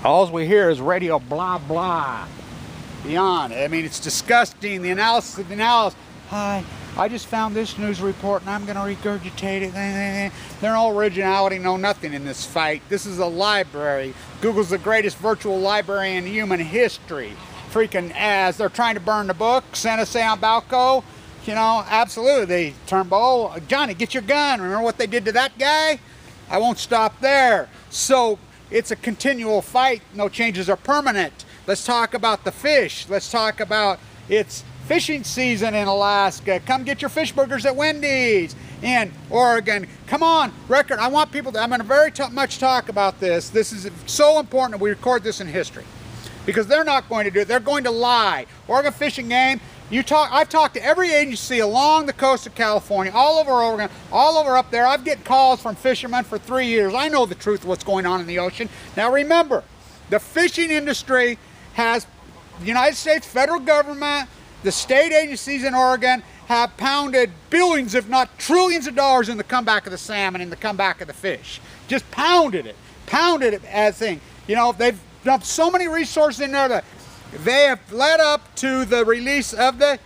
All we hear is radio blah blah. Beyond. I mean, it's disgusting. The analysis of the analysis. Hi, I just found this news report and I'm going to regurgitate it. There's no originality, no nothing in this fight. This is a library. Google's the greatest virtual library in human history. Freaking as they're trying to burn the book, Santa Sambalco, you know, absolutely. Turnbull, Johnny, get your gun. Remember what they did to that guy? I won't stop there. So it's a continual fight. No changes are permanent. Let's talk about the fish. Let's talk about it's fishing season in Alaska. Come get your fish burgers at Wendy's in Oregon. Come on, record. I want people to, I'm going to very much talk about this. This is so important that we record this in history because they're not going to do it. They're going to lie. Oregon Fish and Game. I've talked to every agency along the coast of California, all over Oregon, all over up there. I've get calls from fishermen for 3 years. I know the truth of what's going on in the ocean. Now remember, the fishing industry has the United States federal government, the state agencies in Oregon have pounded billions, if not trillions of dollars in the comeback of the salmon and the comeback of the fish. Just pounded it as thing. You know, they've dumped so many resources in there that they have led up to the release of the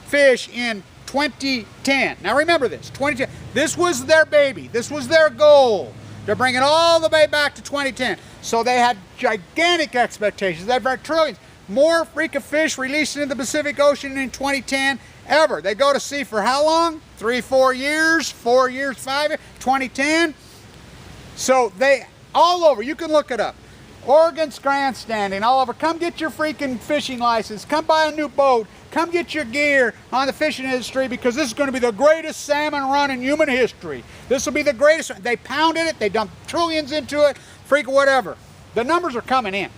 fish in 2010. Now remember this, 2010, this was their baby, this was their goal. They're bringing all the way back to 2010. So they had gigantic expectations. They've had trillions. More freaking fish released into the Pacific Ocean in 2010 ever. They go to sea for how long? 3, 4 years, 4 years, 5 years, 2010. So they, all over, you can look it up. Oregon's grandstanding all over. Come get your freaking fishing license. Come buy a new boat. Come get your gear on the fishing industry because this is going to be the greatest salmon run in human history. This will be the greatest. They pounded it. They dumped trillions into it. Freaking whatever. The numbers are coming in.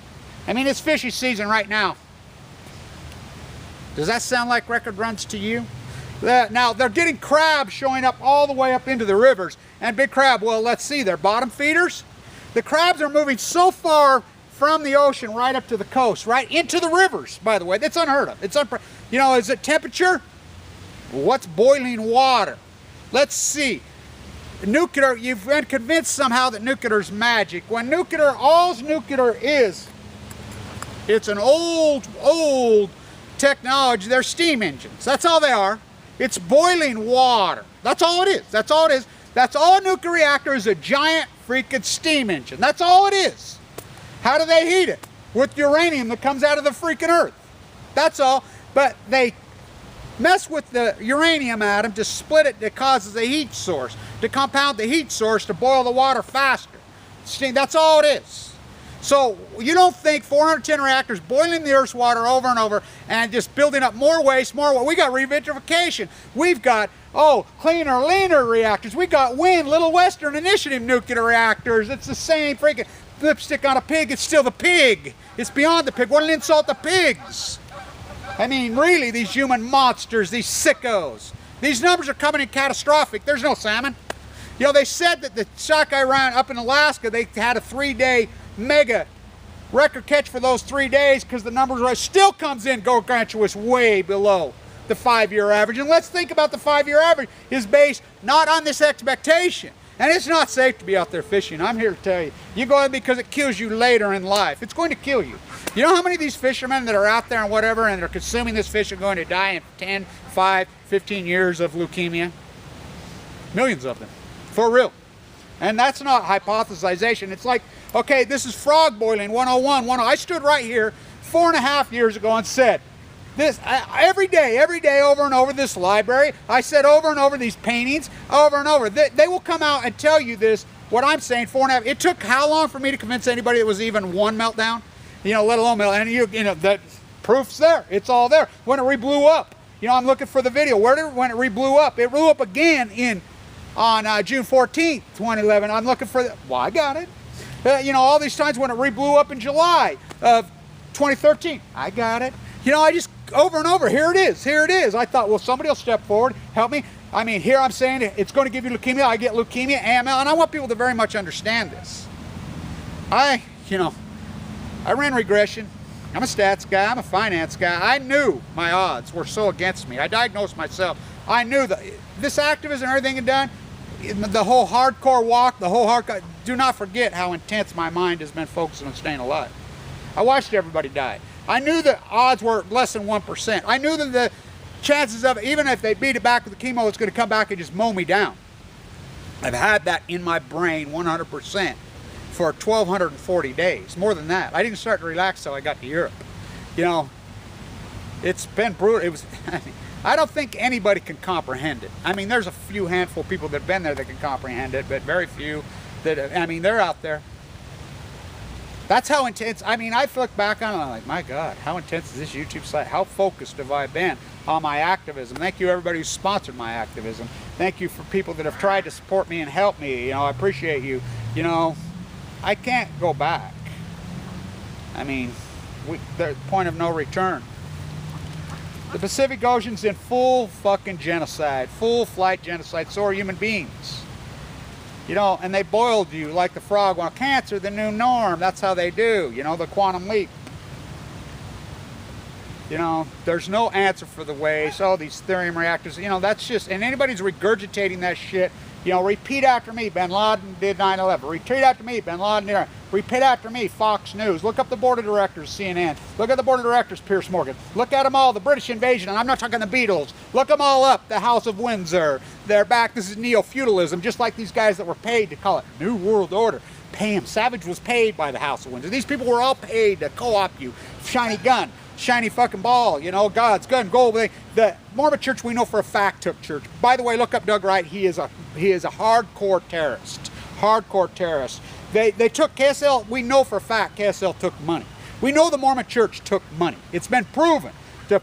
I mean, it's fishing season right now. Does that sound like record runs to you? Now, they're getting crabs showing up all the way up into the rivers. And big crab, well, let's see. They're bottom feeders. The crabs are moving so far from the ocean right up to the coast, right into the rivers, by the way. That's unheard of. It's you know, is it temperature? What's boiling water? Let's see. Nuclear, you've been convinced somehow that nuclear is magic. When nuclear, all nuclear is, it's an old technology. They're steam engines. That's all they are. It's boiling water. That's all it is. That's all it is. That's all a nuclear reactor is, a giant freaking steam engine. That's all it is. How do they heat it? With uranium that comes out of the freaking earth. That's all. But they mess with the uranium atom to split it that causes a heat source, to compound the heat source to boil the water faster. Steam, that's all it is. So you don't think 410 reactors boiling the Earth's water over and over and just building up more waste, more waste. We got revitrification. We've got, cleaner, leaner reactors. We got wind, Little Western Initiative nuclear reactors. It's the same freaking lipstick on a pig. It's still the pig. It's beyond the pig. What an insult to pigs. I mean, really, these human monsters, these sickos. These numbers are coming in catastrophic. There's no salmon. You know, they said that the sockeye round up in Alaska, they had a 3-day mega record catch for those 3 days because the numbers are still comes in gargantuous way below the 5-year average. And let's think about the 5-year average is based not on this expectation. And it's not safe to be out there fishing. I'm here to tell you. You go in because it kills you later in life. It's going to kill you. You know how many of these fishermen that are out there and whatever and they're consuming this fish are going to die in 10, 5, 15 years of leukemia? Millions of them. For real. And that's not hypothesization. It's like, okay, this is frog boiling 101, 101. I stood right here 4.5 years ago and said, this every day, over and over, this library, I said over and over these paintings, over and over. They will come out and tell you this, what I'm saying, 4.5. It took how long for me to convince anybody it was even one meltdown? You know, let alone meltdown. And you know, that proof's there. It's all there. When it re-blew up, you know, I'm looking for the video. When it re-blew up? It blew up again on June 14th, 2011. I'm looking for well, I got it. You know, all these times when it re-blew up in July of 2013. I got it. You know, I just, over and over, here it is, here it is. I thought, well, somebody will step forward, help me. I mean, here I'm saying it's going to give you leukemia. I get leukemia, AML, and I want people to very much understand this. I ran regression. I'm a stats guy. I'm a finance guy. I knew my odds were so against me. I diagnosed myself. I knew that this activism and everything had done, the whole hardcore walk, the whole hardcore, do not forget how intense my mind has been focusing on staying alive. I watched everybody die. I knew the odds were less than 1%. I knew that the chances of it, even if they beat it back with the chemo, it's going to come back and just mow me down. I've had that in my brain 100% for 1,240 days, more than that. I didn't start to relax till I got to Europe. You know, it's been brutal. It was, I don't think anybody can comprehend it. I mean, there's a few handful of people that have been there that can comprehend it, but very few that, I mean, they're out there. That's how intense. I mean, I look back on it and I'm like, my God, how intense is this YouTube site? How focused have I been on my activism? Thank you everybody who sponsored my activism. Thank you for people that have tried to support me and help me. You know, I appreciate you. You know, I can't go back. I mean, the point of no return. The Pacific Ocean's in full fucking genocide, full flight genocide. So are human beings. You know, and they boiled you like the frog. Well, cancer, the new norm. That's how they do. You know, the quantum leap. You know, there's no answer for the waste. Oh, these thorium reactors. You know, that's just, and anybody's regurgitating that shit. You know, repeat after me. Bin Laden did 9/11. Repeat after me. Bin Laden did. Repeat after me. Fox News. Look up the board of directors. CNN. Look at the board of directors. Pierce Morgan. Look at them all. The British invasion. And I'm not talking the Beatles. Look them all up. The House of Windsor. They're back. This is neo-feudalism. Just like these guys that were paid to call it New World Order. Pay him. Savage was paid by the House of Windsor. These people were all paid to co-opt you. Shiny gun. Shiny fucking ball, you know, God's gun, gold. The Mormon Church, we know for a fact, took church. By the way, look up Doug Wright. He is a hardcore terrorist. Hardcore terrorist. They took KSL. We know for a fact KSL took money. We know the Mormon Church took money. It's been proven to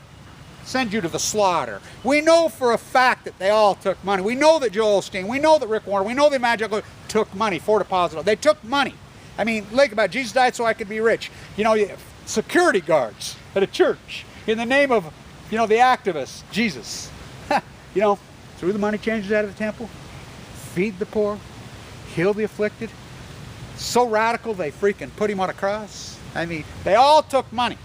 send you to the slaughter. We know for a fact that they all took money. We know that Joel Osteen. We know that Rick Warner. We know the Magical took money for deposit. They took money. I mean, think about it. Jesus died so I could be rich. You know, security guards at a church in the name of, you know, the activists, Jesus. You know, threw the money changers out of the temple, feed the poor, heal the afflicted. So radical they freaking put him on a cross. I mean, they all took money.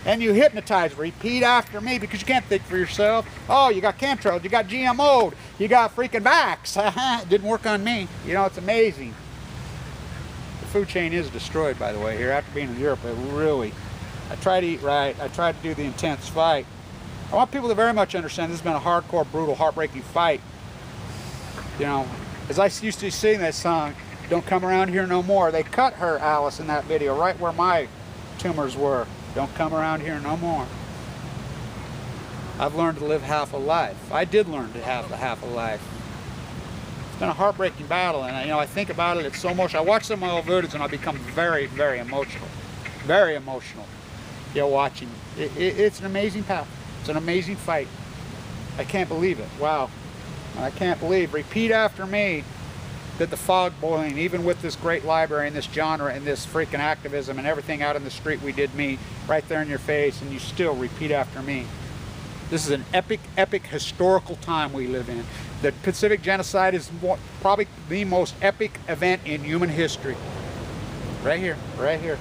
And you hypnotize, repeat after me, because you can't think for yourself. Oh, you got chemtrails, you got GMO'd, you got freaking vax. It didn't work on me. You know, it's amazing. The food chain is destroyed, by the way, here. After being in Europe, it really, I try to eat right. I try to do the intense fight. I want people to very much understand this has been a hardcore, brutal, heartbreaking fight. You know, as I used to sing that song, Don't Come Around Here No More. They cut her, Alice, in that video, right where my tumors were. Don't come around here no more. I've learned to live half a life. I did learn to have the half a life. It's been a heartbreaking battle, and you know, I think about it, it's so emotional. I watch some of my old videos and I become very, very emotional. Very emotional. You know, watching. It's an amazing path. It's an amazing fight. I can't believe it. Wow. I can't believe. Repeat after me that the fog boiling, even with this great library and this genre and this freaking activism and everything out in the street we did meet right there in your face, and you still repeat after me. This is an epic, epic historical time we live in. The Pacific Genocide is probably the most epic event in human history. Right here, right here.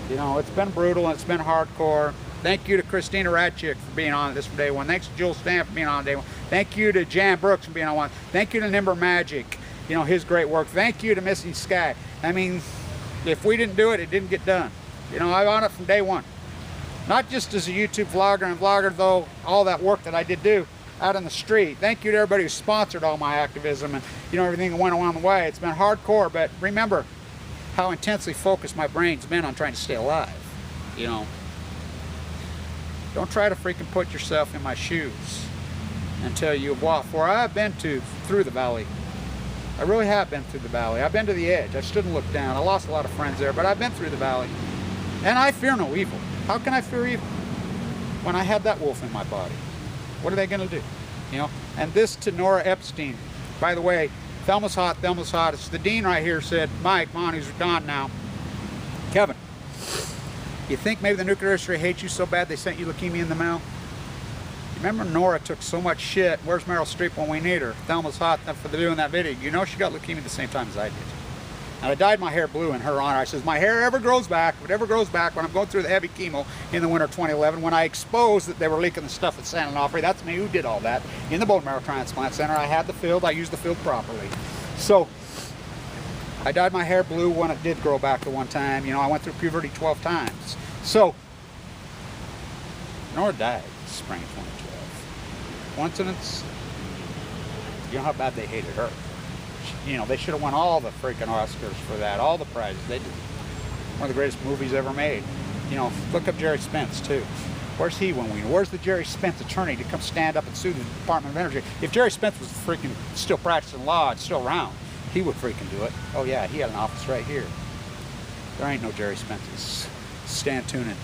You know, it's been brutal and it's been hardcore. Thank you to Christina Radchick for being on this from day one. Thanks to Jules Stamp for being on day one. Thank you to Jan Brooks for being on one. Thank you to Nimber Magic, you know, his great work. Thank you to Missing Sky. I mean, if we didn't do it, it didn't get done. You know, I'm on it from day one. Not just as a YouTube vlogger, though, all that work that I did do out in the street. Thank you to everybody who sponsored all my activism and, you know, everything that went along the way. It's been hardcore, but remember how intensely focused my brain's been on trying to stay alive, you know. Don't try to freaking put yourself in my shoes until you've walked. For I've been through the valley. I really have been through the valley. I've been to the edge. I stood and looked down. I lost a lot of friends there, but I've been through the valley. And I fear no evil. How can I fear evil when I had that wolf in my body? What are they going to do? You know. And this to Nora Epstein. By the way, Thelma's hot. Thelma's hot. It's the dean right here said, Mike, Mon, who's gone now. Kevin. You think maybe the nuclear industry hates you so bad they sent you leukemia in the mail? Remember Nora took so much shit. Where's Meryl Streep when we need her? Thelma's hot for doing that video. You know she got leukemia at the same time as I did. And I dyed my hair blue in her honor. I says, my hair ever grows back, if it ever grows back, when I'm going through the heavy chemo in the winter of 2011, when I exposed that they were leaking the stuff at San Onofre, that's me who did all that. In the bone marrow transplant center, I had the field, I used the field properly. So, I dyed my hair blue when it did grow back the one time. You know, I went through puberty 12 times. So, Nora died spring 2012. Coincidence? You know how bad they hated her. You know, they should have won all the freaking Oscars for that, all the prizes. They did. One of the greatest movies ever made. You know, look up Jerry Spence, too. Where's he when where's the Jerry Spence attorney to come stand up and sue the Department of Energy? If Jerry Spence was freaking still practicing law and still around, he would freaking do it. Oh, yeah, he had an office right here. There ain't no Jerry Spence's. Stand tuning.